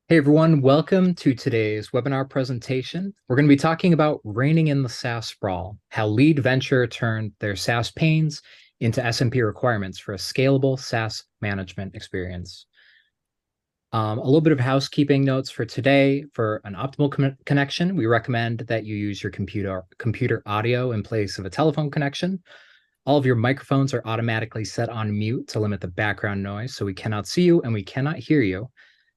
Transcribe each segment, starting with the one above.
Hey everyone, welcome to today's webinar presentation. We're going to be talking about reining in the SaaS sprawl, how Lead Venture turned their SaaS pains into SMP requirements for a scalable SaaS management experience. A little bit of housekeeping notes for today. For an optimal connection, we recommend that you use your computer audio in place of a telephone connection. All of your microphones are automatically set on mute to limit the background noise, so we cannot see you and we cannot hear you.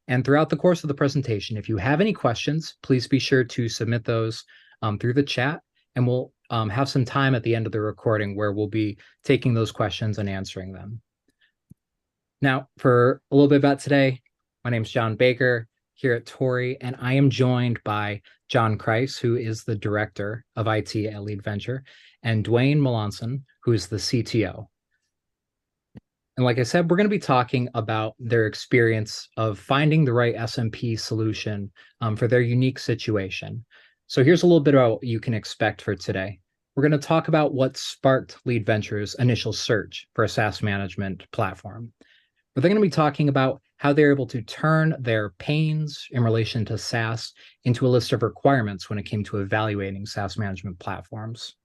And throughout the course of the presentation, if you have any questions, please be sure to submit those through the chat, and we'll have some time at the end of the recording where we'll be taking those questions and answering them. Now, for a little bit about today, my name is John Baker here at Torii, and I am joined by John Kreis, who is the Director of IT at Lead Venture, and Dwayne Melancon, who is the CTO. And like I said, we're going to be talking about their experience of finding the right SMP solution for their unique situation. So here's a little bit about what you can expect for today. We're going to talk about what sparked Lead Venture's initial search for a SaaS management platform. But they're going to be talking about how they're able to turn their pains in relation to SaaS into a list of requirements when it came to evaluating SaaS management platforms.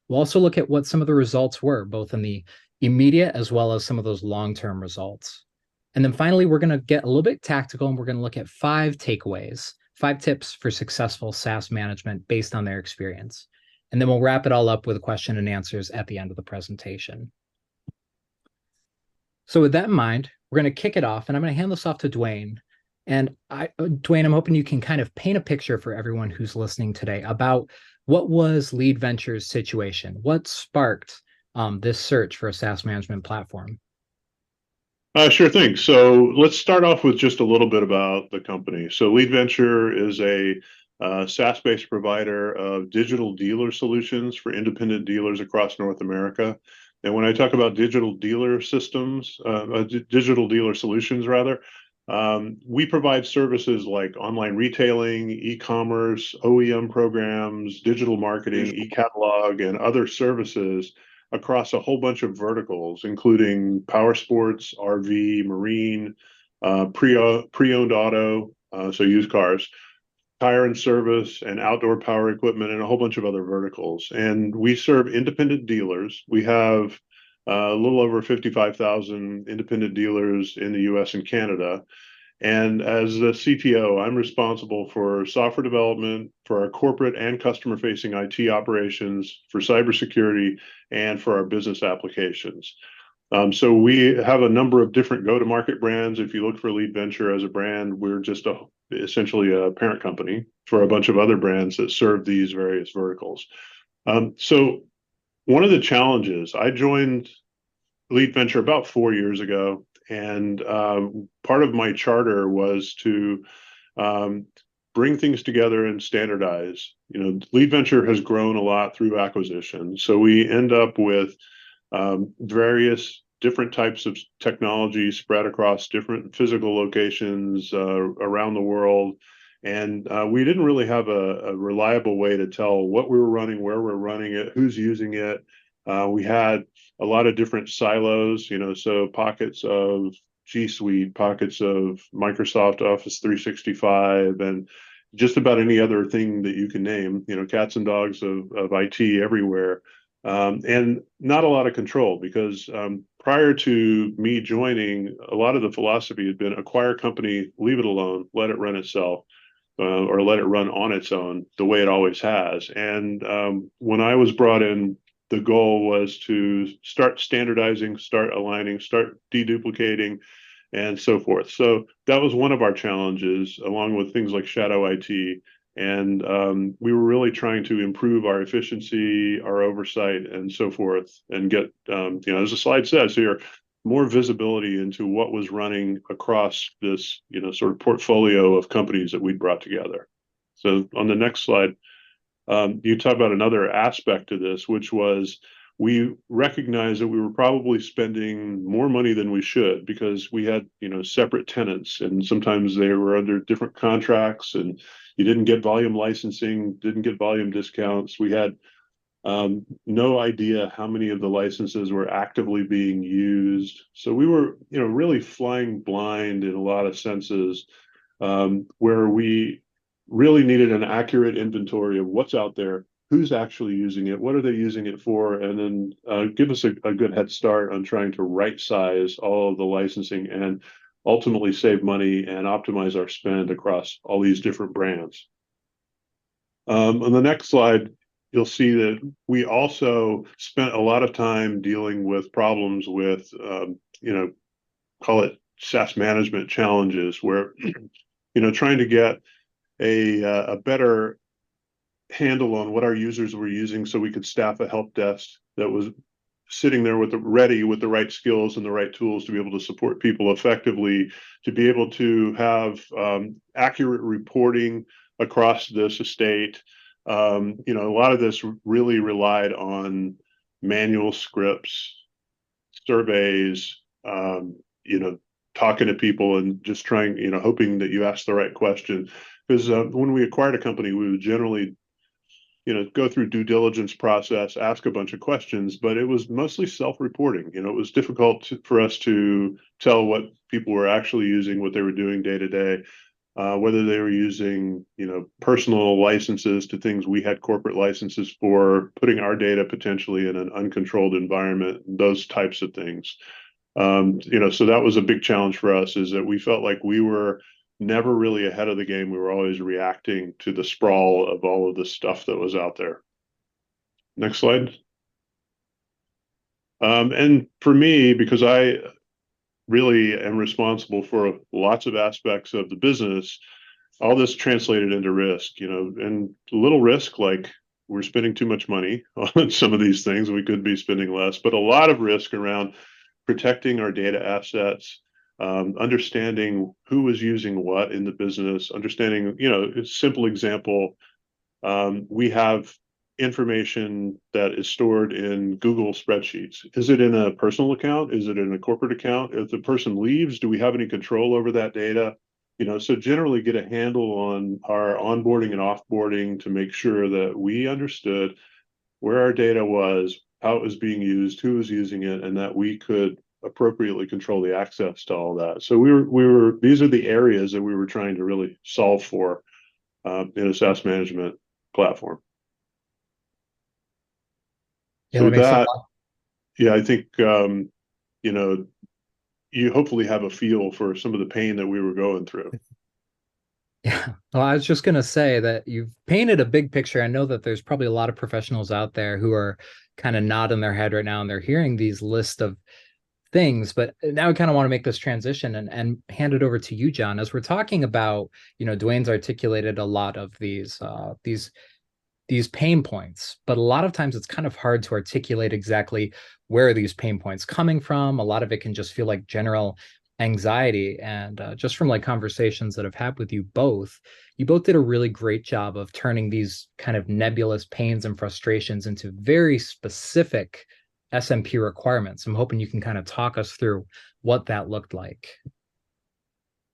We'll also look at what some of the results were, both in the immediate as well as some of those long-term results. And then finally, we're going to get a little bit tactical and we're going to look at 5 takeaways, 5 tips for successful SaaS management based on their experience. And then we'll wrap it all up with question and answers at the end of the presentation. So with that in mind, we're going to kick it off, and I'm going to hand this off to Dwayne. And Dwayne, I'm hoping you can kind of paint a picture for everyone who's listening today about what was Lead Venture's situation? What sparked this search for a SaaS management platform? Sure thing. So let's start off with just a little bit about the company. So Lead Venture is a SaaS-based provider of digital dealer solutions for independent dealers across North America. And when I talk about digital dealer systems, digital dealer solutions rather, we provide services like online retailing, e-commerce, OEM programs, digital marketing, e-catalog, and other services across a whole bunch of verticals, including power sports, RV, marine, pre-owned auto, so used cars, tire and service, and outdoor power equipment, and a whole bunch of other verticals. And we serve independent dealers. We have a little over 55,000 independent dealers in the US and Canada. And as the CTO, I'm responsible for software development, for our corporate and customer-facing IT operations, for cybersecurity, and for our business applications. So we have a number of different go-to-market brands. If you look for Lead Venture as a brand, we're just essentially a parent company for a bunch of other brands that serve these various verticals. So one of the challenges, I joined Lead Venture about 4 years ago, and part of my charter was to bring things together and standardize. Lead Venture has grown a lot through acquisition, so we end up with various different types of technology spread across different physical locations around the world. And we didn't really have a reliable way to tell what we were running, where we're running it, who's using it. We had a lot of different silos, so pockets of G Suite, pockets of Microsoft Office 365, and just about any other thing that you can name, cats and dogs of IT everywhere. And not a lot of control because prior to me joining, a lot of the philosophy had been acquire a company, leave it alone, let it run itself, or let it run on its own the way it always has. And when I was brought in, the goal was to start standardizing, start aligning, start deduplicating, and so forth. So that was one of our challenges, along with things like shadow IT. And we were really trying to improve our efficiency, our oversight, and so forth, and get, as the slide says here, more visibility into what was running across this, sort of portfolio of companies that we'd brought together. So on the next slide, you talk about another aspect to this, which was we recognized that we were probably spending more money than we should because we had, separate tenants, and sometimes they were under different contracts, and you didn't get volume licensing, didn't get volume discounts. We had no idea how many of the licenses were actively being used. So we were, really flying blind in a lot of senses where we really needed an accurate inventory of what's out there, who's actually using it, what are they using it for, and then give us a good head start on trying to right size all of the licensing and ultimately save money and optimize our spend across all these different brands. On the next slide, you'll see that we also spent a lot of time dealing with problems with, call it SaaS management challenges, where, trying to get a better handle on what our users were using so we could staff a help desk that was sitting there ready with the right skills and the right tools to be able to support people effectively, to be able to have accurate reporting across this estate. A lot of this really relied on manual scripts, surveys, talking to people and just trying, hoping that you ask the right question. Because when we acquired a company, we would generally go through due diligence process, ask a bunch of questions, but it was mostly self-reporting. It was difficult for us to tell what people were actually using, what they were doing day to day, whether they were using, personal licenses to things we had corporate licenses for, putting our data potentially in an uncontrolled environment, those types of things. So that was a big challenge for us, is that we felt like we were never really ahead of the game. We were always reacting to the sprawl of all of the stuff that was out there. Next slide. And for me, because I really am responsible for lots of aspects of the business, all this translated into risk, and a little risk, like we're spending too much money on some of these things. We could be spending less, but a lot of risk around protecting our data assets, understanding who was using what in the business, understanding, a simple example, we have information that is stored in Google spreadsheets. Is it in a personal account? Is it in a corporate account? If the person leaves, do we have any control over that data? So generally get a handle on our onboarding and offboarding to make sure that we understood where our data was, how it was being used, who was using it, and that we could appropriately control the access to all that. So these are the areas that we were trying to really solve for in a SaaS management platform. Yeah, So that with makes a that, lot. yeah, I think you hopefully have a feel for some of the pain that we were going through. Yeah. Well, I was just going to say that you've painted a big picture. I know that there's probably a lot of professionals out there who are kind of nodding their head right now and they're hearing these list of things, but now I kind of want to make this transition and hand it over to you, John, as we're talking about, Dwayne's articulated a lot of these pain points, but a lot of times it's kind of hard to articulate exactly where are these pain points coming from. A lot of it can just feel like general anxiety. And just from like conversations that I've had with you both did a really great job of turning these kind of nebulous pains and frustrations into very specific SMP requirements. I'm hoping you can kind of talk us through what that looked like.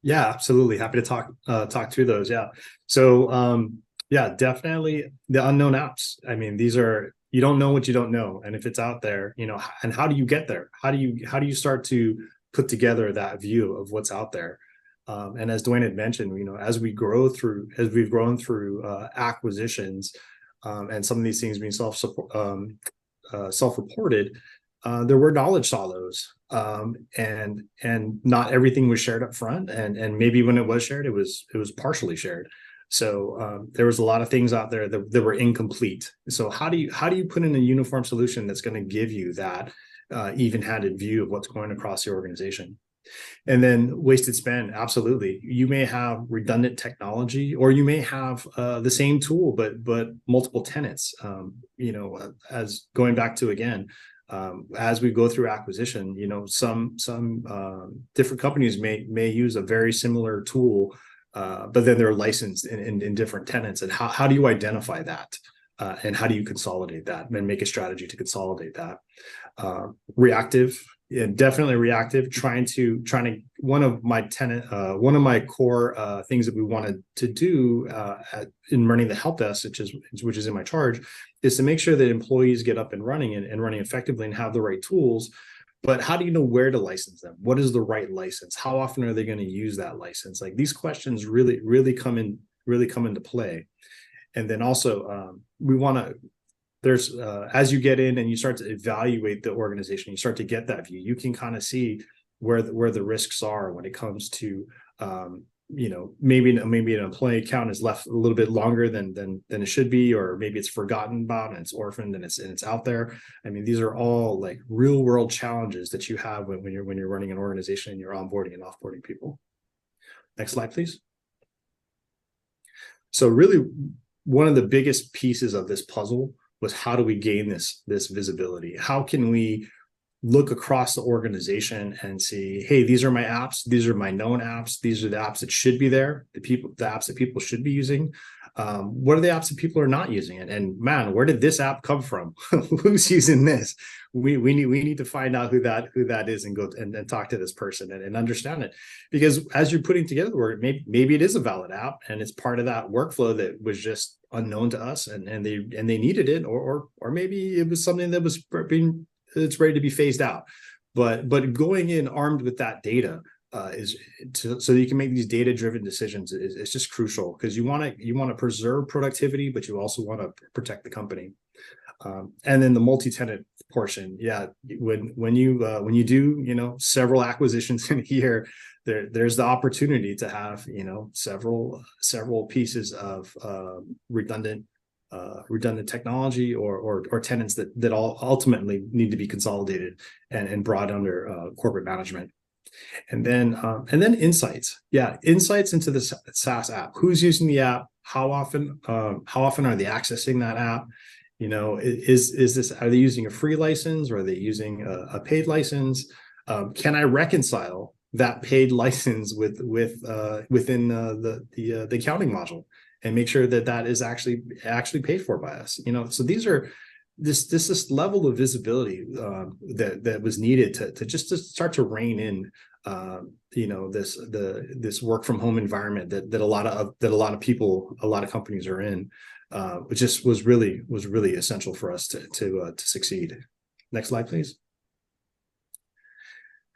Yeah, absolutely. Happy to talk through those. Yeah. So yeah, definitely the unknown apps. I mean, you don't know what you don't know. And if it's out there, and how do you get there? How do you start to put together that view of what's out there? And as Dwayne had mentioned, as we've grown through acquisitions, and some of these things being self-reported, there were knowledge silos, and not everything was shared up front, and maybe when it was shared, it was partially shared. So there was a lot of things out there that were incomplete. So how do you put in a uniform solution that's going to give you that even-handed view of what's going across the organization? And then wasted spend, absolutely. You may have redundant technology, or you may have the same tool but multiple tenants. As going back to again, as we go through acquisition, some different companies may use a very similar tool, but then they're licensed in different tenants. And how do you identify that? And how do you consolidate that and make a strategy to consolidate that? Reactive, yeah, definitely reactive. Trying to one of my core things that we wanted to do in running the help desk, which is in my charge, is to make sure that employees get up and running and running effectively and have the right tools. but how do you know where to license them? What is the right license? How often are they going to use that license? Like these questions really come into play. And then also we want to, there's as you get in and you start to evaluate the organization, you start to get that view. You can kind of see where the risks are when it comes to maybe an employee account is left a little bit longer than it should be, or maybe it's forgotten about and it's orphaned and it's out there. I mean, these are all like real world challenges that you have when you're running an organization and you're onboarding and offboarding people. Next slide, please. So really, one of the biggest pieces of this puzzle was how do we gain this visibility? How can we look across the organization and see, hey, these are my apps, these are my known apps, these are the apps that should be there, the apps that people should be using. What are the apps that people are not using? And man, where did this app come from? Who's using this? We need to find out who that is and go and talk to this person and understand it. Because as you're putting together the work, maybe it is a valid app and it's part of that workflow that was just unknown to us and they needed it, or maybe it was something that was being, it's ready to be phased out. But going in armed with that data so that you can make these data-driven decisions is just crucial, because you want to preserve productivity, but you also want to protect the company. And then the multi-tenant portion, yeah, when you do several acquisitions in a year, there's the opportunity to have several pieces of redundant technology or tenants that all ultimately need to be consolidated and brought under corporate management. And then insights. Yeah, insights into the SaaS app. Who's using the app? How often are they accessing that app? Are they using a free license, or are they using a paid license? Can I reconcile that paid license within the accounting module and make sure that is actually paid for by us? So these are this level of visibility that was needed to start to rein in this work from home environment that a lot of people, a lot of companies are in, which just was really essential for us to succeed. Next slide, please.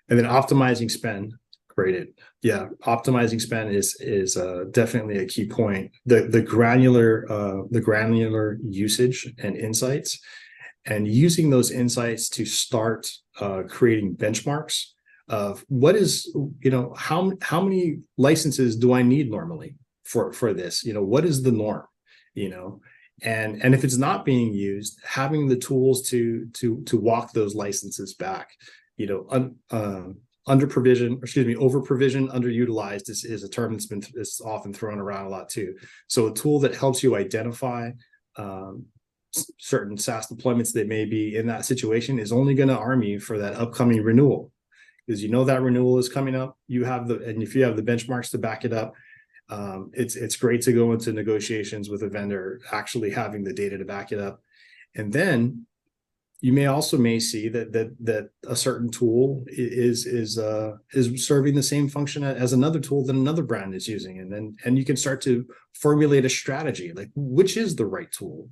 And then optimizing spend. Great. Yeah, optimizing spend is definitely a key point. The granular usage and insights, and using those insights to start creating benchmarks of what is, how many licenses do I need normally for this? What is the norm? And if it's not being used, having the tools to walk those licenses back. Over provision, underutilized is a term that's often thrown around a lot too. So a tool that helps you identify certain SaaS deployments that may be in that situation is only going to arm you for that upcoming renewal, because that renewal is coming up. And if you have the benchmarks to back it up, it's great to go into negotiations with a vendor actually having the data to back it up. And then you may see that a certain tool is serving the same function as another tool that another brand is using, and you can start to formulate a strategy, like which is the right tool.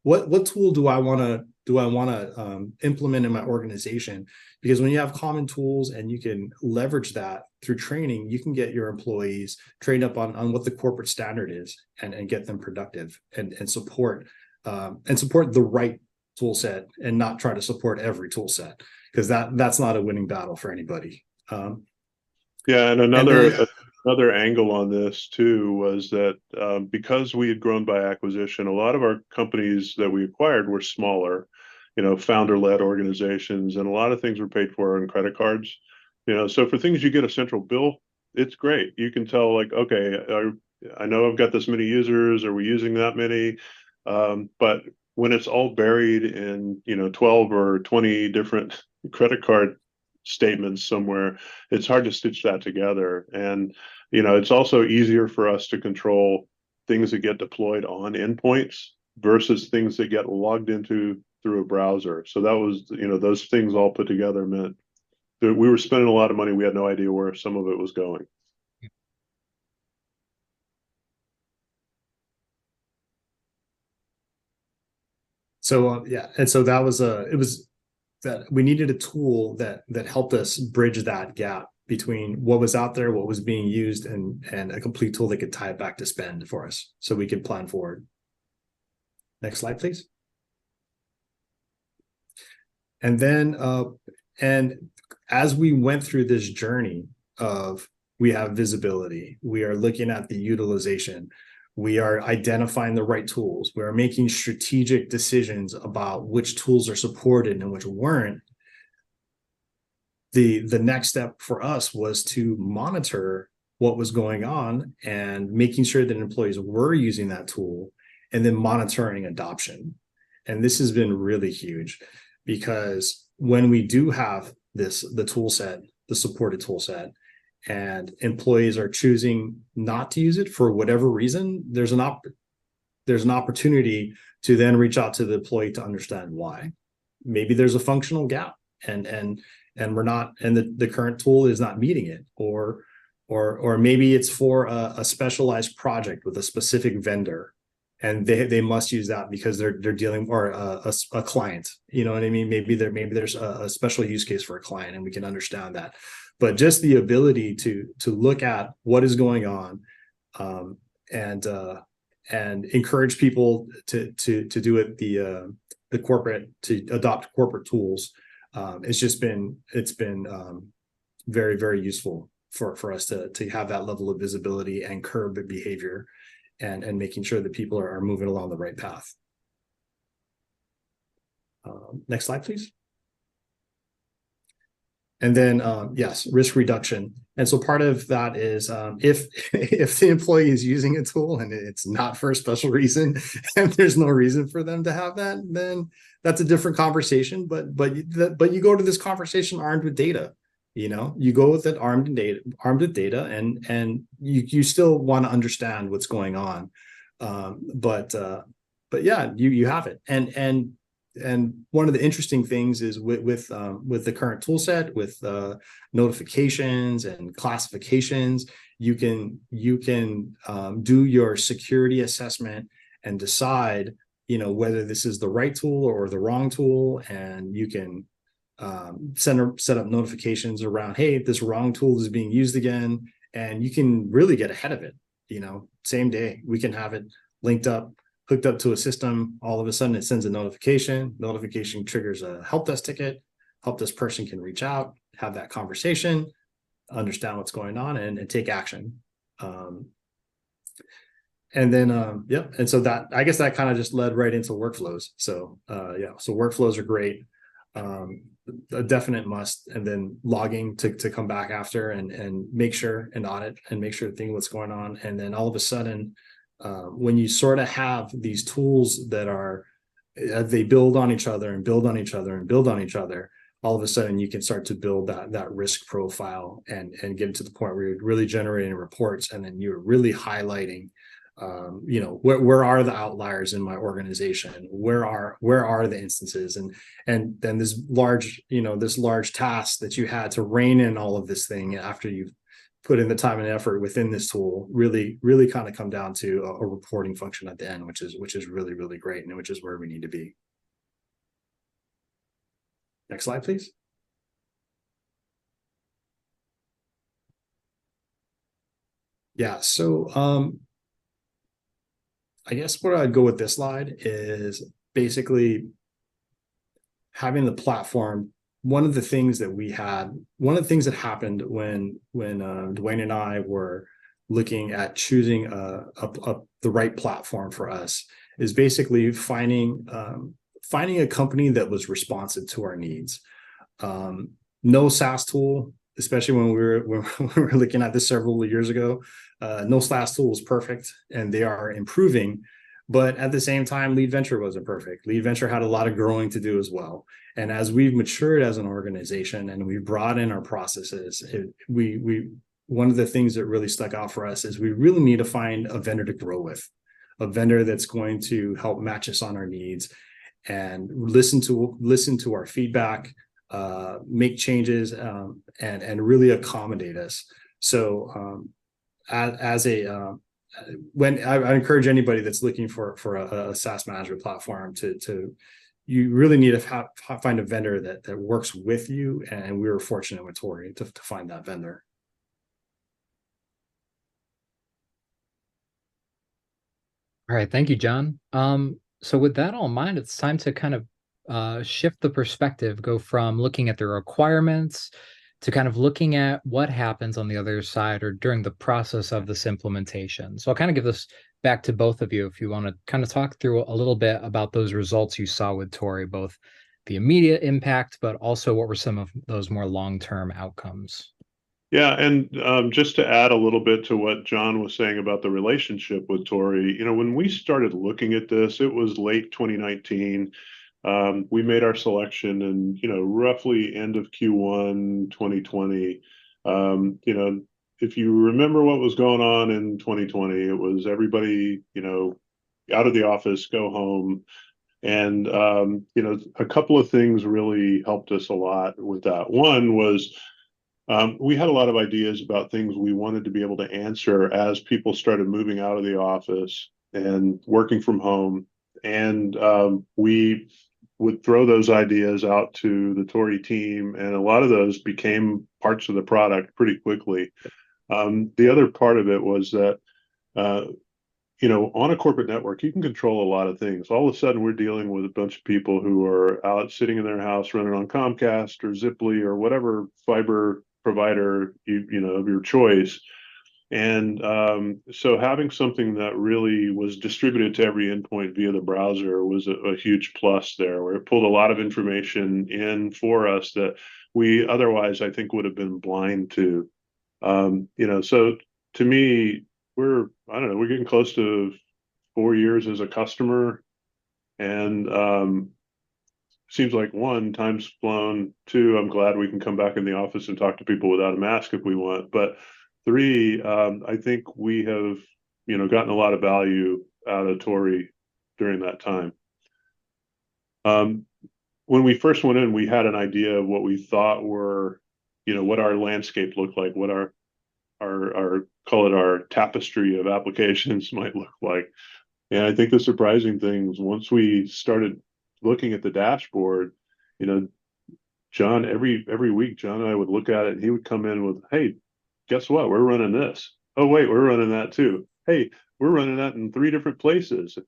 What tool do I want to implement in my organization? Because when you have common tools and you can leverage that through training, you can get your employees trained up on what the corporate standard is and get them productive and support the right tool set, and not try to support every tool set, because that's not a winning battle for anybody. And another angle on this too was that because we had grown by acquisition, a lot of our companies that we acquired were smaller, founder-led organizations, and a lot of things were paid for on credit cards. So for things you get a central bill, it's great. You can tell, like, okay, I know I've got this many users. Are we using that many? But when it's all buried in 12 or 20 different credit card statements somewhere, it's hard to stitch that together. And it's also easier for us to control things that get deployed on endpoints versus things that get logged into through a browser. So that was, those things all put together meant that we were spending a lot of money. We had no idea where some of it was going. So and so that was we needed a tool that helped us bridge that gap between what was out there, what was being used, and a complete tool that could tie it back to spend for us, so we could plan forward. Next slide, please. And then, and as we went through this journey of, we have visibility, we are looking at the utilization, we are identifying the right tools, we are making strategic decisions about which tools are supported and which weren't. The next step for us was to monitor what was going on and making sure that employees were using that tool, and then monitoring adoption. And this has been really huge, because when we do have the tool set, the supported tool set, and employees are choosing not to use it for whatever reason, there's an opportunity to then reach out to the employee to understand why. Maybe there's a functional gap, and we're not, and the current tool is not meeting it, or maybe it's for a specialized project with a specific vendor, and they must use that because they're dealing, or a client, you know what I mean? Maybe there's a special use case for a client, and we can understand that. But just the ability to look at what is going on, and encourage people to do it, the corporate, to adopt corporate tools. It's been very, very useful for us to have that level of visibility and curb the behavior, and making sure that people are moving along the right path. Next slide, please. And then, yes, risk reduction. And so part of that is, if the employee is using a tool and it's not for a special reason, and there's no reason for them to have that, then that's a different conversation. But you go to this conversation armed with data. You know, you go with it armed with data, and you still want to understand what's going on. But yeah, you have it. And one of the interesting things is with the current tool set, with notifications and classifications, you can do your security assessment and decide, you know, whether this is the right tool or the wrong tool, and you can set up notifications around, hey, this wrong tool is being used again, and you can really get ahead of it. You know, same day, we can have it linked up, hooked up to a system. All of a sudden it sends a notification triggers a help desk ticket. Help desk person can reach out, have that conversation, understand what's going on, and take action. And then and so that, I guess that kind of just led right into workflows. So so workflows are great, a definite must. And then logging to come back after and make sure, and audit and make sure think what's going on. And then all of a sudden, when you sort of have these tools that are, they build on each other and build on each other and build on each other, all of a sudden you can start to build that risk profile, and get to the point where you're really generating reports, and then you're really highlighting, you know, where are the outliers in my organization, where are the instances, and then this large task that you had to rein in all of this thing after you've put in the time and effort within this tool, really kind of come down to a reporting function at the end, which is really, really great, and which is where we need to be. Next slide, please. Yeah, so I guess where I'd go with this slide is basically having the platform. One of the things that happened when Dwayne and I were looking at choosing the right platform for us is basically finding a company that was responsive to our needs. No SaaS tool, especially when we were looking at this several years ago, no SaaS tool was perfect, and they are improving. But at the same time, Lead Venture wasn't perfect. Lead Venture had a lot of growing to do as well. And as we've matured as an organization and we brought in our processes, one of the things that really stuck out for us is we really need to find a vendor to grow with, a vendor that's going to help match us on our needs and listen to our feedback, make changes, and really accommodate us. So when I encourage anybody that's looking for a SaaS management platform to you really need to find a vendor that works with you. And we were fortunate with Torii to find that vendor. All right, thank you, John. So with that all in mind, it's time to kind of shift the perspective, go from looking at the requirements to kind of looking at what happens on the other side or during the process of this implementation. So I'll kind of give this back to both of you if you want to kind of talk through a little bit about those results you saw with Torii, both the immediate impact, but also what were some of those more long-term outcomes. Yeah, and just to add a little bit to what John was saying about the relationship with Torii, when we started looking at this, it was late 2019. We made our selection in, roughly end of Q1 2020. If you remember what was going on in 2020, it was everybody, out of the office, go home. And, a couple of things really helped us a lot with that. One was we had a lot of ideas about things we wanted to be able to answer as people started moving out of the office and working from home. And we would throw those ideas out to the Torii team, and a lot of those became parts of the product pretty quickly. The other part of it was that, on a corporate network, you can control a lot of things. All of a sudden, we're dealing with a bunch of people who are out sitting in their house running on Comcast or Ziply or whatever fiber provider of your choice. And so having something that really was distributed to every endpoint via the browser was a huge plus there, where it pulled a lot of information in for us that we otherwise, I think, would have been blind to. So to me, I don't know, we're getting close to 4 years as a customer, and seems like one, time's flown. Two, I'm glad we can come back in the office and talk to people without a mask if we want. But three, I think we have, gotten a lot of value out of Torii during that time. When we first went in, we had an idea of what we thought were, what our landscape looked like, what our call it our tapestry of applications might look like. And I think the surprising things, once we started looking at the dashboard, John, every week, John and I would look at it, and he would come in with, "Hey, guess what? We're running this. Oh, wait, we're running that too. Hey, we're running that in 3 different places.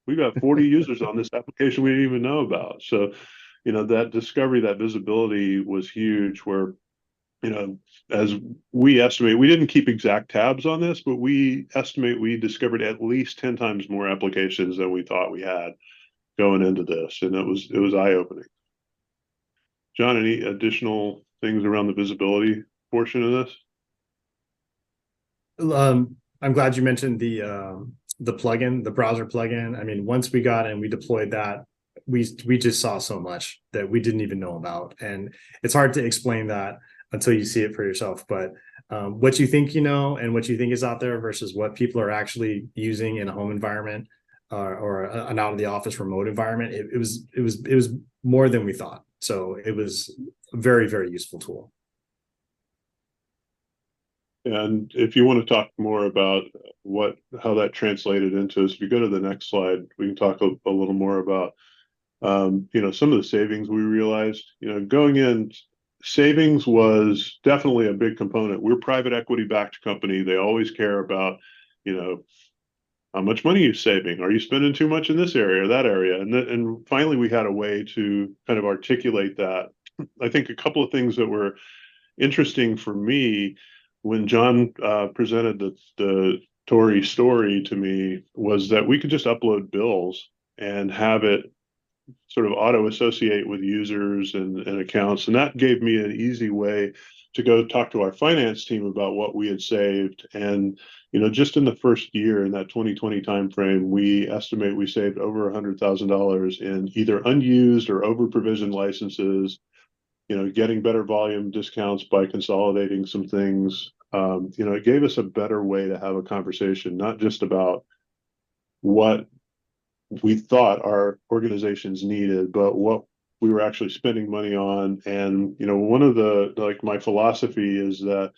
We've got 40 users on this application we didn't even know about." So, that discovery, that visibility was huge, where, as we estimate, we didn't keep exact tabs on this, but we estimate we discovered at least 10 times more applications than we thought we had going into this. And it was eye-opening. John, any additional things around the visibility portion of this? I'm glad you mentioned the plugin, the browser plugin. I mean, once we got and we deployed that, we just saw so much that we didn't even know about, and it's hard to explain that until you see it for yourself. But what you think and what you think is out there versus what people are actually using in a home environment or an out of the office remote environment, it was more than we thought. So it was a very, very useful tool. And if you want to talk more about how that translated into this, if you go to the next slide, we can talk a little more about some of the savings we realized. Going in, savings was definitely a big component. We're private equity backed company. They always care about how much money you're saving. Are you spending too much in this area or that area? And finally, we had a way to kind of articulate that. I think a couple of things that were interesting for me when John presented the Torii story to me was that we could just upload bills and have it sort of auto associate with users and accounts. And that gave me an easy way to go talk to our finance team about what we had saved. And, just in the first year, in that 2020 timeframe, we estimate we saved over $100,000 in either unused or over provisioned licenses, getting better volume discounts by consolidating some things. It gave us a better way to have a conversation, not just about what we thought our organizations needed, but what we were actually spending money on. And, one of my philosophy is that,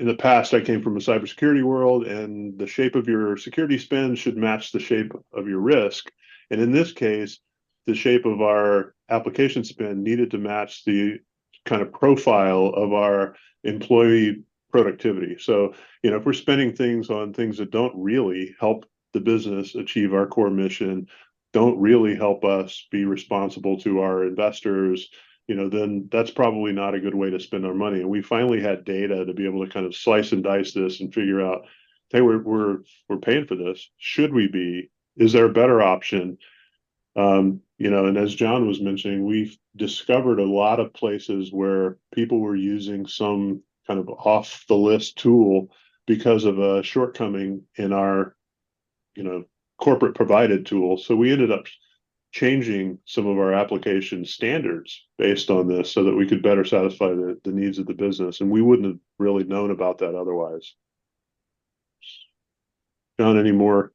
in the past, I came from a cybersecurity world, and the shape of your security spend should match the shape of your risk. And in this case, the shape of our application spend needed to match the kind of profile of our employee productivity. So, if we're spending things on things that don't really help the business achieve our core mission, don't really help us be responsible to our investors, then that's probably not a good way to spend our money. And we finally had data to be able to kind of slice and dice this and figure out, hey, we're paying for this. Should we be? Is there a better option? And as John was mentioning, we've discovered a lot of places where people were using some kind of off the list tool because of a shortcoming in our, corporate provided tool. So we ended up changing some of our application standards based on this so that we could better satisfy the needs of the business. And we wouldn't have really known about that otherwise. John, any more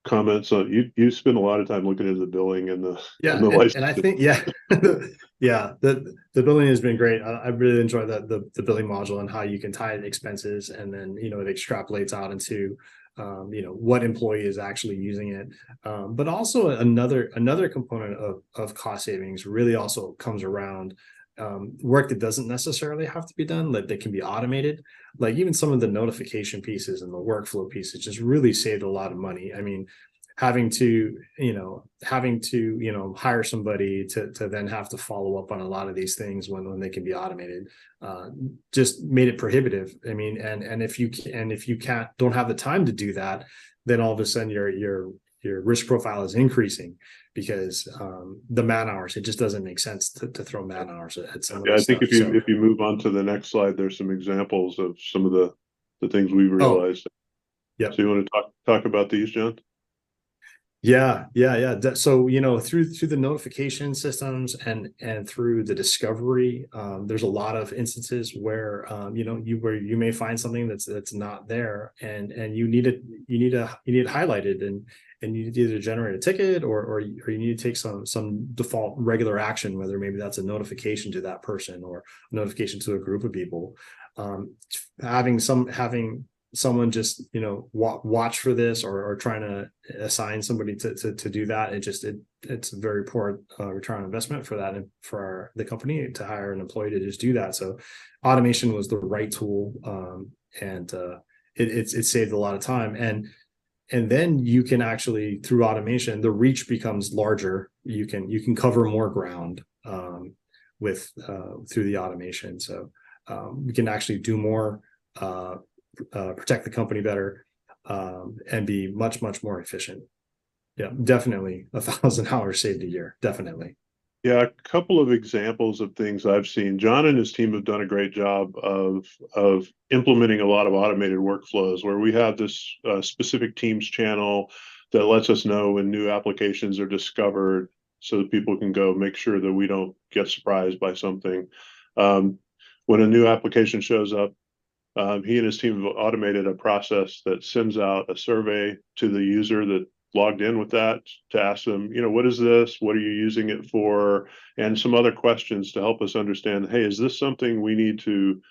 comments on you spend a lot of time looking into the billing and the license. And I think the billing has been great. I really enjoy the billing module and how you can tie expenses, and then it extrapolates out into what employee is actually using it, but also another component of cost savings really also comes around work that doesn't necessarily have to be done, that can be automated. Like even some of the notification pieces and the workflow pieces just really saved a lot of money. I mean, having to hire somebody to then have to follow up on a lot of these things when they can be automated just made it prohibitive. I mean, and if you don't have the time to do that, then all of a sudden your risk profile is increasing because the man hours, it just doesn't make sense to throw man hours at some of this I think stuff. if you move on to the next slide, there's some examples of some of the things we've realized. Yeah. So you want to talk about these, John? Yeah. So, through the notification systems and through the discovery, there's a lot of instances where, where you may find something that's not there, and you need it highlighted, and you need to either generate a ticket or you need to take some default regular action, whether maybe that's a notification to that person or a notification to a group of people. Having someone just watch for this or trying to assign somebody to do that, it's a very poor return on investment for that, and for the company to hire an employee to just do that. So automation was the right tool, and it saved a lot of time, and then you can actually, through automation, the reach becomes larger. You can cover more ground with through the automation. So we can actually do more, protect the company better, and be much more efficient. Yeah, definitely 1,000 hours saved a year. Definitely. Yeah, a couple of examples of things I've seen. John and his team have done a great job of implementing a lot of automated workflows where we have this specific Teams channel that lets us know when new applications are discovered, so that people can go make sure that we don't get surprised by something. When a new application shows up, he and his team have automated a process that sends out a survey to the user that logged in with that to ask them, what is this? What are you using it for? And some other questions to help us understand, hey, is this something we need to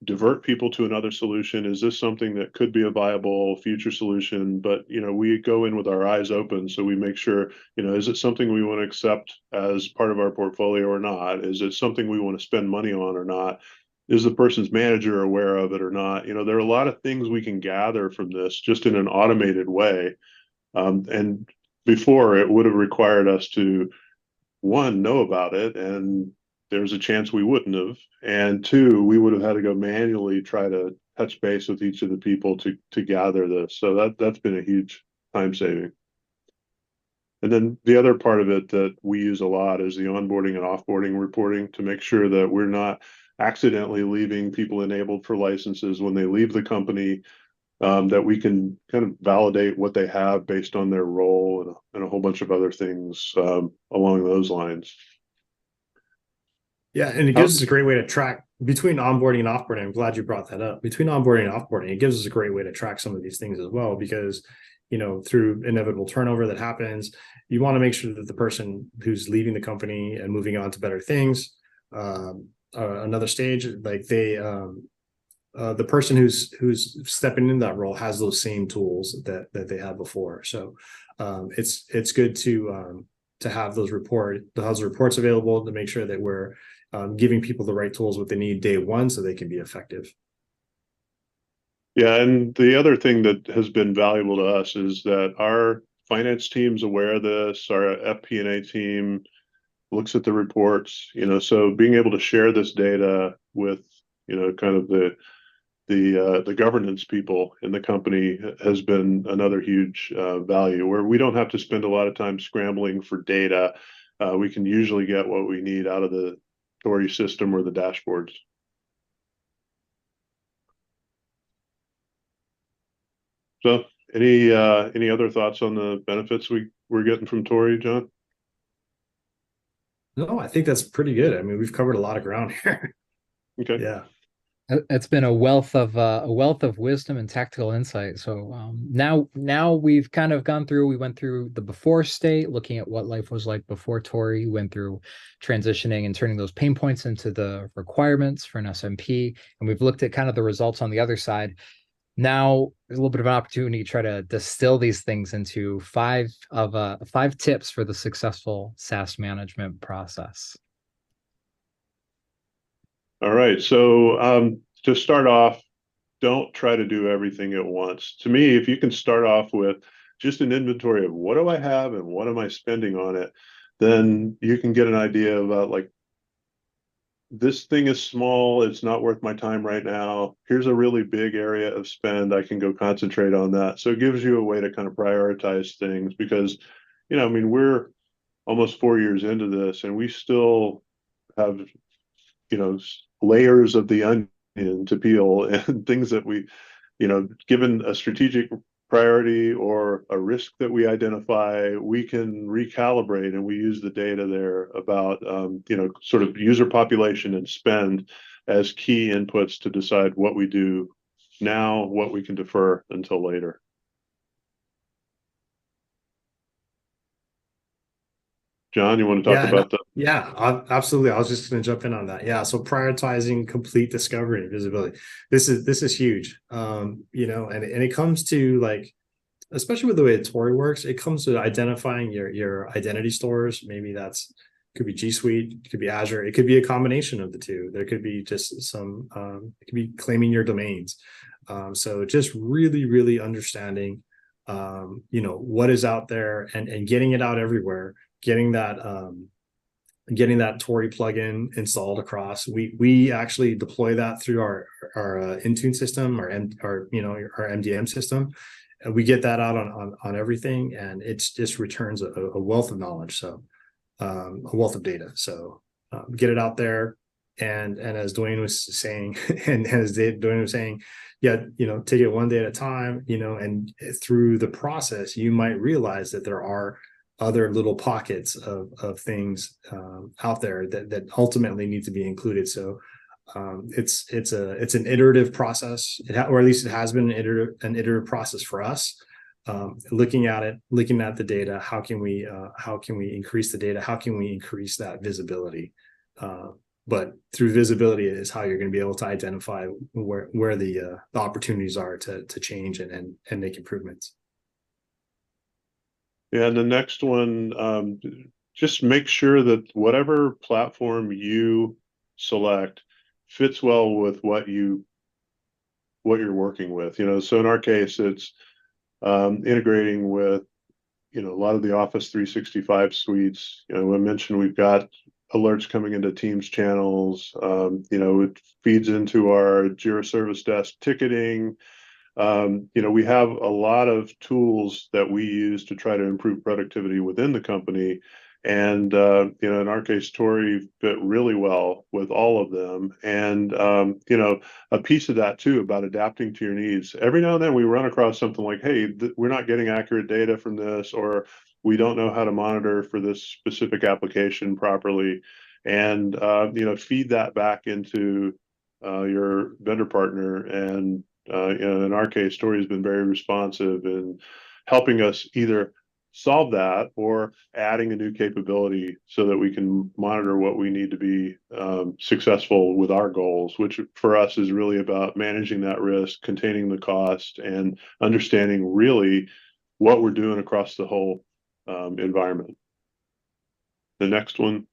divert people to another solution? Is this something that could be a viable future solution? But, we go in with our eyes open. So we make sure, is it something we want to accept as part of our portfolio or not? Is it something we want to spend money on or not? Is the person's manager aware of it or not? There are a lot of things we can gather from this just in an automated way. And before, it would have required us to, one, know about it, and there's a chance we wouldn't have. And two, we would have had to go manually try to touch base with each of the people to gather this. So that's been a huge time saving. And then the other part of it that we use a lot is the onboarding and offboarding reporting to make sure that we're not accidentally leaving people enabled for licenses when they leave the company, that we can kind of validate what they have based on their role and a whole bunch of other things along those lines. Yeah, and it gives us a great way to track between onboarding and offboarding. I'm glad you brought that up. Between onboarding and offboarding, it gives us a great way to track some of these things as well, because through inevitable turnover that happens, you want to make sure that the person who's leaving the company and moving on to better things, another stage, like the person who's stepping into that role has those same tools that they had before. So it's good to have those reports available to make sure that we're giving people the right tools what they need day one so they can be effective. Yeah, and the other thing that has been valuable to us is that our finance team's aware of this, our FP&A team looks at the reports, so being able to share this data with, kind of the governance people in the company has been another huge value, where we don't have to spend a lot of time scrambling for data. We can usually get what we need out of the Torii system or the dashboards. So any other thoughts on the benefits we're getting from Torii, John? No, I think that's pretty good. I mean, we've covered a lot of ground here. Okay. Yeah. It's been a wealth of wisdom and tactical insight. So now we've kind of gone through. We went through the before state, looking at what life was like before Torii. Went through transitioning and turning those pain points into the requirements for an SMP, and we've looked at kind of the results on the other side. Now there's a little bit of an opportunity to try to distill these things into five tips for the successful SaaS management process. All right. So to start off, don't try to do everything at once. To me, if you can start off with just an inventory of what do I have and what am I spending on it, then you can get an idea about like, this thing is small, it's not worth my time right now. Here's a really big area of spend. I can go concentrate on that. So it gives you a way to kind of prioritize things because, I mean, we're almost 4 years into this and we still have, layers of the onion to peel and things that we, given a strategic priority or a risk that we identify, we can recalibrate, and we use the data there about, sort of user population and spend as key inputs to decide what we do now, what we can defer until later. John, you want to talk about that? Yeah, absolutely. I was just going to jump in on that. Yeah, so prioritizing complete discovery and visibility. This is huge. And it comes to like, especially with the way Torii works, it comes to identifying your identity stores. Maybe could be G Suite, it could be Azure, it could be a combination of the two. There could be just some it could be claiming your domains. So just really, really understanding what is out there and getting it out everywhere, getting that Torii plugin installed across. We actually deploy that through our Intune system, our MDM system. And we get that out on everything, and it just returns a wealth of knowledge, so a wealth of data. So get it out there, and as Dwayne was saying, and as Dwayne was saying, yeah, take it one day at a time, and through the process, you might realize that there are other little pockets of things out there that ultimately need to be included. So it's an iterative process, or at least it has been an iterative process for us. Looking at the data, how can we increase the data? How can we increase that visibility? But through visibility is how you're going to be able to identify where the opportunities are to change and make improvements. Yeah, and the next one, just make sure that whatever platform you select fits well with what you're working with. So in our case, it's integrating with a lot of the Office 365 suites. I mentioned we've got alerts coming into Teams channels. It feeds into our Jira Service Desk ticketing. We have a lot of tools that we use to try to improve productivity within the company. And, in our case, Torii fit really well with all of them. And, a piece of that too about adapting to your needs. Every now and then we run across something like, hey, we're not getting accurate data from this, or we don't know how to monitor for this specific application properly. And, feed that back into your vendor partner. And in our case, Torii has been very responsive in helping us either solve that, or adding a new capability so that we can monitor what we need to be successful with our goals, which for us is really about managing that risk, containing the cost, and understanding really what we're doing across the whole environment. The next one,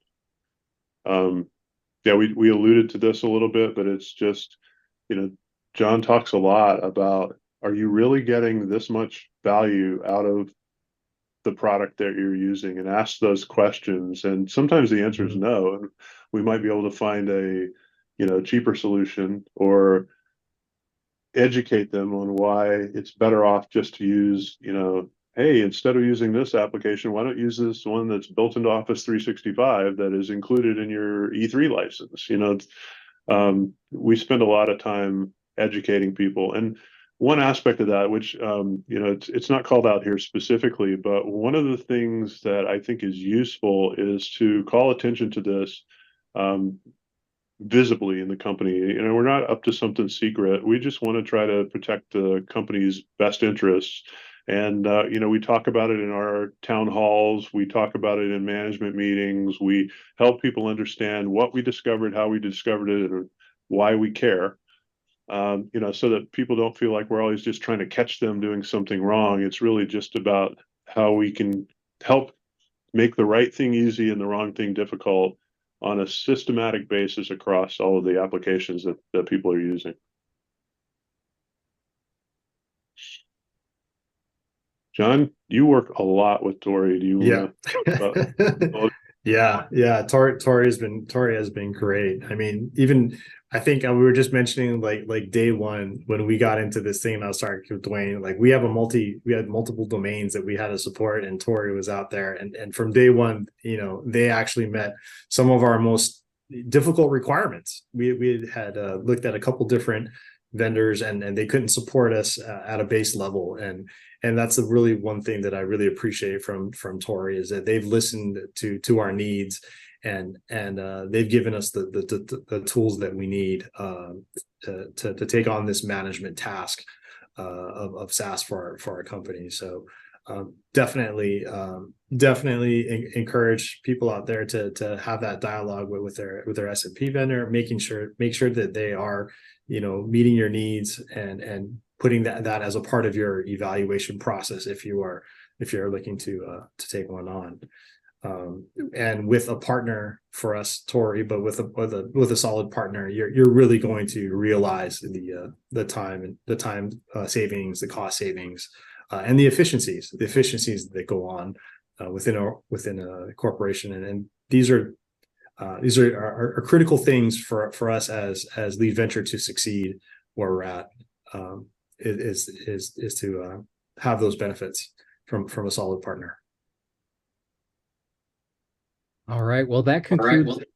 yeah, we alluded to this a little bit, but it's just, John talks a lot about, are you really getting this much value out of the product that you're using, and ask those questions. And sometimes the answer is no, and we might be able to find a cheaper solution, or educate them on why it's better off just to use, hey, instead of using this application, why don't you use this one that's built into Office 365 that is included in your E3 license. We spend a lot of time educating people. And one aspect of that, which it's not called out here specifically, but one of the things that I think is useful is to call attention to this visibly in the company. We're not up to something secret. We just want to try to protect the company's best interests. And we talk about it in our town halls. We talk about it in management meetings. We help people understand what we discovered, how we discovered it, and why we care. So that people don't feel like we're always just trying to catch them doing something wrong. It's really just about how we can help make the right thing easy and the wrong thing difficult on a systematic basis across all of the applications that people are using. John, you work a lot with Torii. Do you want yeah. Torii has been great. I mean, even I think we were just mentioning like day one when we got into this thing, and I was talking with Dwayne, like we had multiple domains that we had to support, and Torii was out there, and from day one, they actually met some of our most difficult requirements. We had looked at a couple different vendors, and they couldn't support us at a base level, and that's really one thing that I really appreciate from Torii, is that they've listened to our needs, and they've given us the tools that we need to take on this management task of SaaS for our company. So definitely encourage people out there to have that dialogue with their SMB vendor, make sure that they are meeting your needs, and putting that as a part of your evaluation process if you're looking to take one on. And with a partner, for us, Torii, but with a solid partner, you're really going to realize the time savings, the cost savings, and the efficiencies that go on within a corporation. And these are critical things for us as Lead Venture to succeed where we're at. Is to have those benefits from a solid partner. All right. Well, that concludes the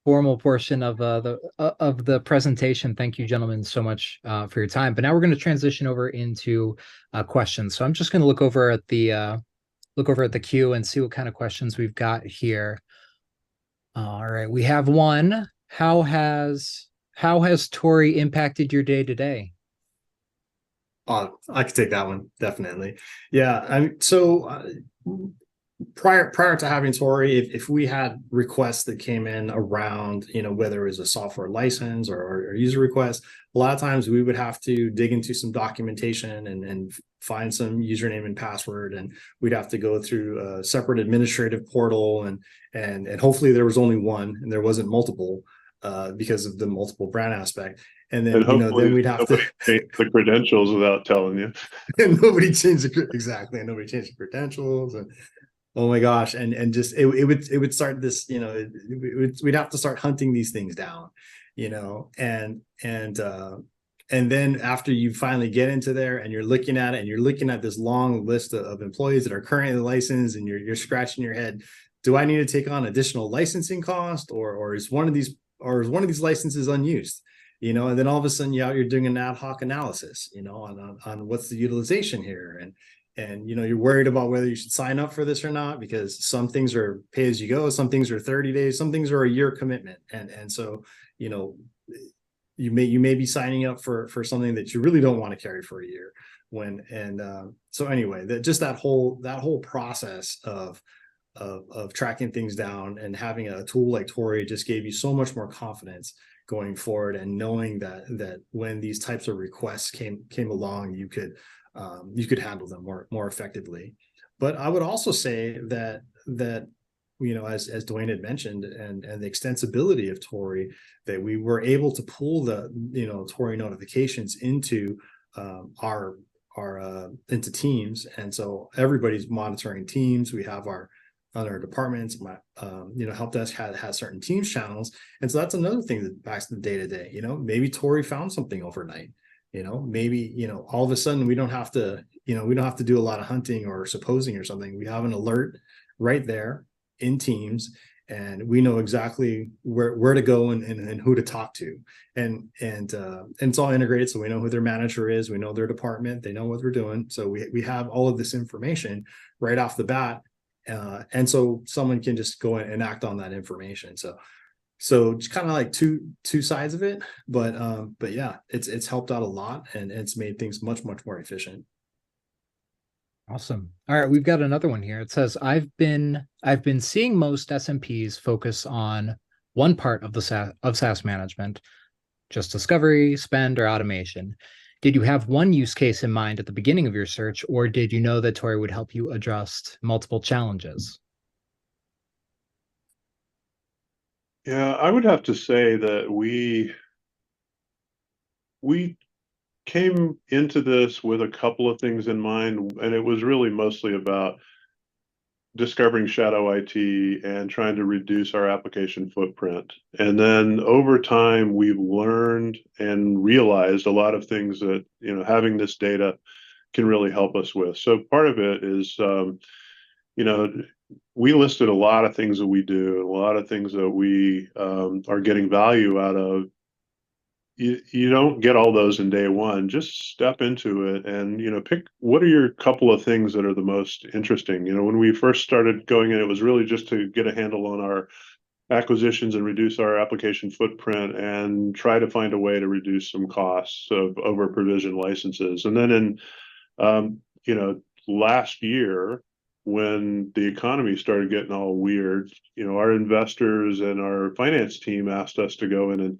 formal portion of the presentation. Thank you, gentlemen, so much for your time. But now we're going to transition over into questions. So I'm just going to look over at the queue and see what kind of questions we've got here. All right, we have one. How has Torii impacted your day to day? I could take that one, definitely. Yeah, prior to having Torii, if we had requests that came in around, whether it was a software license or user request, a lot of times we would have to dig into some documentation and find some username and password, and we'd have to go through a separate administrative portal, and hopefully there was only one and there wasn't multiple, because of the multiple brand aspect. And then, then we'd have to change the credentials without telling you. And nobody changed exactly. And nobody changed the credentials. And oh my gosh. And just, it would start this, we'd have to start hunting these things down, and then after you finally get into there and you're looking at it, and you're looking at this long list of employees that are currently licensed, and you're scratching your head, do I need to take on additional licensing cost, or is one of these licenses unused? And then all of a sudden you're doing an ad hoc analysis, on what's the utilization here. And you're worried about whether you should sign up for this or not, because some things are pay as you go, some things are 30 days, some things are a year commitment. And so, you may be signing up for something that you really don't want to carry for a year. So anyway, just that whole process of tracking things down and having a tool like Torii just gave you so much more confidence going forward, and knowing that when these types of requests came along, you could handle them more effectively. But I would also say that as Dwayne had mentioned, and the extensibility of Torii, that we were able to pull the Torii notifications into our into Teams, and so everybody's monitoring Teams. We have our other departments, help desk has certain Teams channels, and so that's another thing that backs the day to day. Maybe Torii found something overnight. Maybe all of a sudden we don't have to do a lot of hunting or supposing or something. We have an alert right there in Teams, and we know exactly where to go and who to talk to, and it's all integrated, so we know who their manager is, we know their department, they know what they're doing, so we have all of this information right off the bat, and so someone can just go and act on that information. So it's kind of like two sides of it, but yeah, it's helped out a lot, and it's made things much more efficient. Awesome. All right, we've got another one here. It says, I've been seeing most SMPs focus on one part of SaaS management, just discovery, spend, or automation. Did you have one use case in mind at the beginning of your search, or did you know that Torii would help you address multiple challenges? Yeah, I would have to say that we came into this with a couple of things in mind, and it was really mostly about discovering shadow IT and trying to reduce our application footprint. And then over time, we've learned and realized a lot of things that, having this data can really help us with. So part of it is, we listed a lot of things that we do, and a lot of things that we are getting value out of. You don't get all those in day one. Just step into it and pick what are your couple of things that are the most interesting. When we first started going in, it was really just to get a handle on our acquisitions and reduce our application footprint and try to find a way to reduce some costs of over provision licenses. And then last year, when the economy started getting all weird, our investors and our finance team asked us to go in and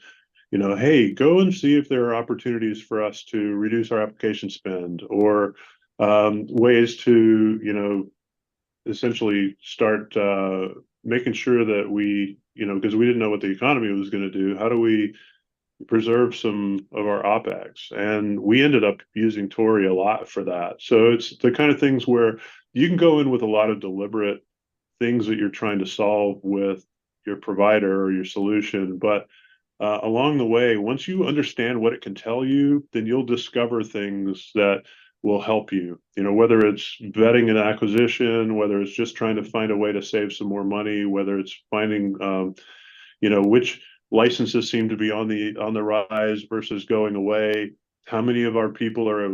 hey, go and see if there are opportunities for us to reduce our application spend, or ways to, essentially start making sure that we, because we didn't know what the economy was going to do, how do we preserve some of our OpEx? And we ended up using Torii a lot for that. So it's the kind of things where you can go in with a lot of deliberate things that you're trying to solve with your provider or your solution, but along the way, once you understand what it can tell you, then you'll discover things that will help you. Whether it's vetting an acquisition, whether it's just trying to find a way to save some more money, whether it's finding, which licenses seem to be on the rise versus going away. How many of our people are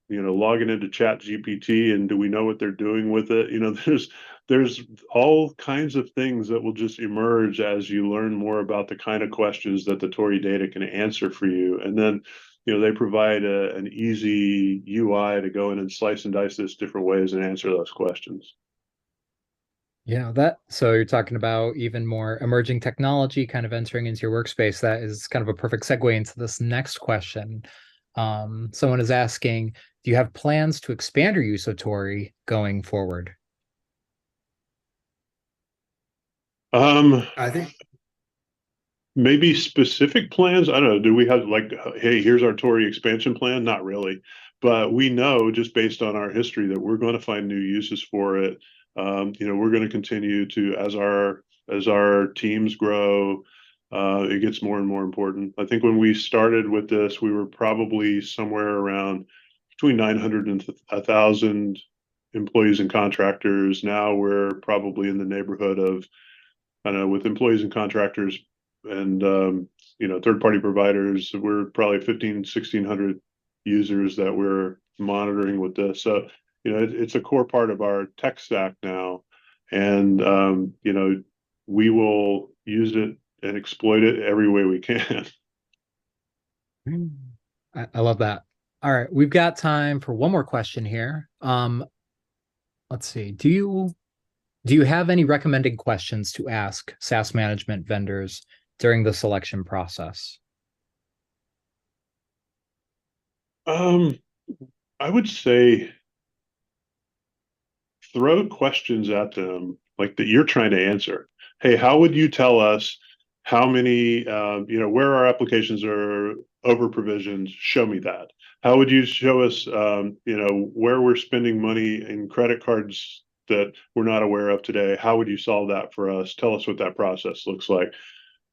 logging into Chat GPT, and do we know what they're doing with it? There's all kinds of things that will just emerge as you learn more about the kind of questions that the Torii data can answer for you. And then, they provide an easy UI to go in and slice and dice this different ways and answer those questions. Yeah, so you're talking about even more emerging technology kind of entering into your workspace. That is kind of a perfect segue into this next question. Someone is asking, do you have plans to expand your use of Torii going forward? I think Maybe specific plans. I don't know. Do we have hey, here's our Torii expansion plan? Not really, but we know just based on our history that we're going to find new uses for it. We're going to continue to, as our teams grow, it gets more and more important. I think when we started with this, we were probably somewhere around between 900 and 1,000 employees and contractors. Now we're probably in the neighborhood of, I don't know, with employees and contractors and third-party providers, we're probably 1,600 users that we're monitoring with this. So it's a core part of our tech stack now, and we will use it and exploit it every way we can. I love that. All right, we've got time for one more question here. Let's see. Do you have any recommended questions to ask SaaS management vendors during the selection process? Um, I would say throw questions at them like that you're trying to answer. Hey, how would you tell us how many, where our applications are over provisioned? Show me that. How would you show us, where we're spending money in credit cards that we're not aware of today? How would you solve that for us? Tell us what that process looks like.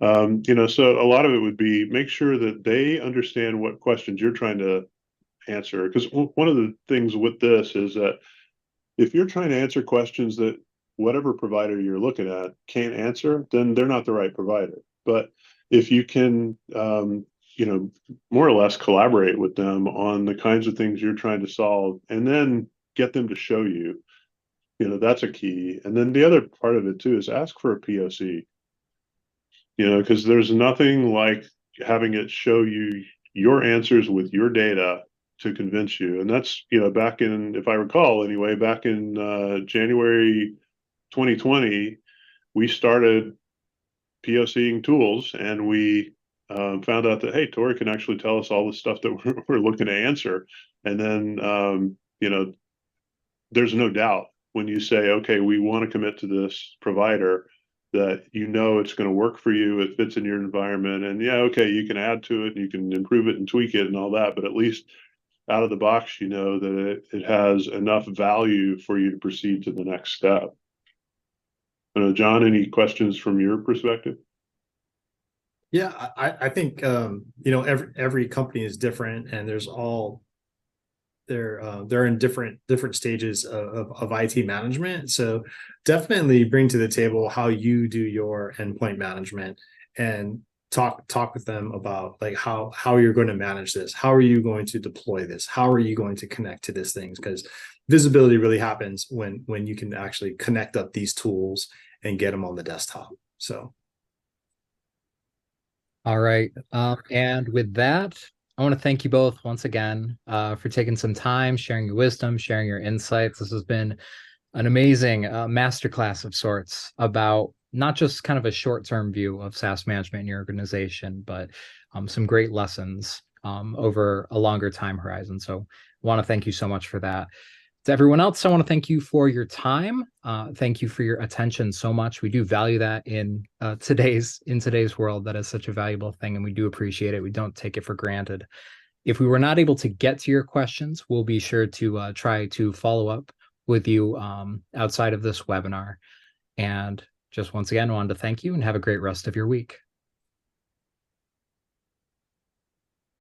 So a lot of it would be make sure that they understand what questions you're trying to answer. Because one of the things with this is that if you're trying to answer questions that whatever provider you're looking at can't answer, then they're not the right provider. But if you can, more or less collaborate with them on the kinds of things you're trying to solve, and then get them to show you, that's a key. And then the other part of it too is ask for a POC, because there's nothing like having it show you your answers with your data to convince you. And that's, back in, if I recall anyway, back in January 2020, we started POCing tools, and we found out that, hey, Torii can actually tell us all the stuff that we're looking to answer. And then, there's no doubt when you say, okay, we want to commit to this provider, that it's going to work for you, it fits in your environment, and yeah, okay, you can add to it and you can improve it and tweak it and all that, but at least out of the box, that it has enough value for you to proceed to the next step. John, any questions from your perspective? Yeah, I think every company is different, and they're in different stages of IT management. So definitely bring to the table how you do your endpoint management, and talk with them about like how you're going to manage this. How are you going to deploy this? How are you going to connect to these things? Because visibility really happens when you can actually connect up these tools and get them on the desktop. So. All right. And with that, I want to thank you both once again for taking some time, sharing your wisdom, sharing your insights. This has been an amazing masterclass of sorts about not just kind of a short-term view of SaaS management in your organization, but some great lessons over a longer time horizon. So I want to thank you so much for that. To everyone else, I want to thank you for your time. Thank you for your attention so much. We do value that in today's world. That is such a valuable thing, and we do appreciate it. We don't take it for granted. If we were not able to get to your questions, we'll be sure to try to follow up with you outside of this webinar. And just once again, I wanted to thank you and have a great rest of your week.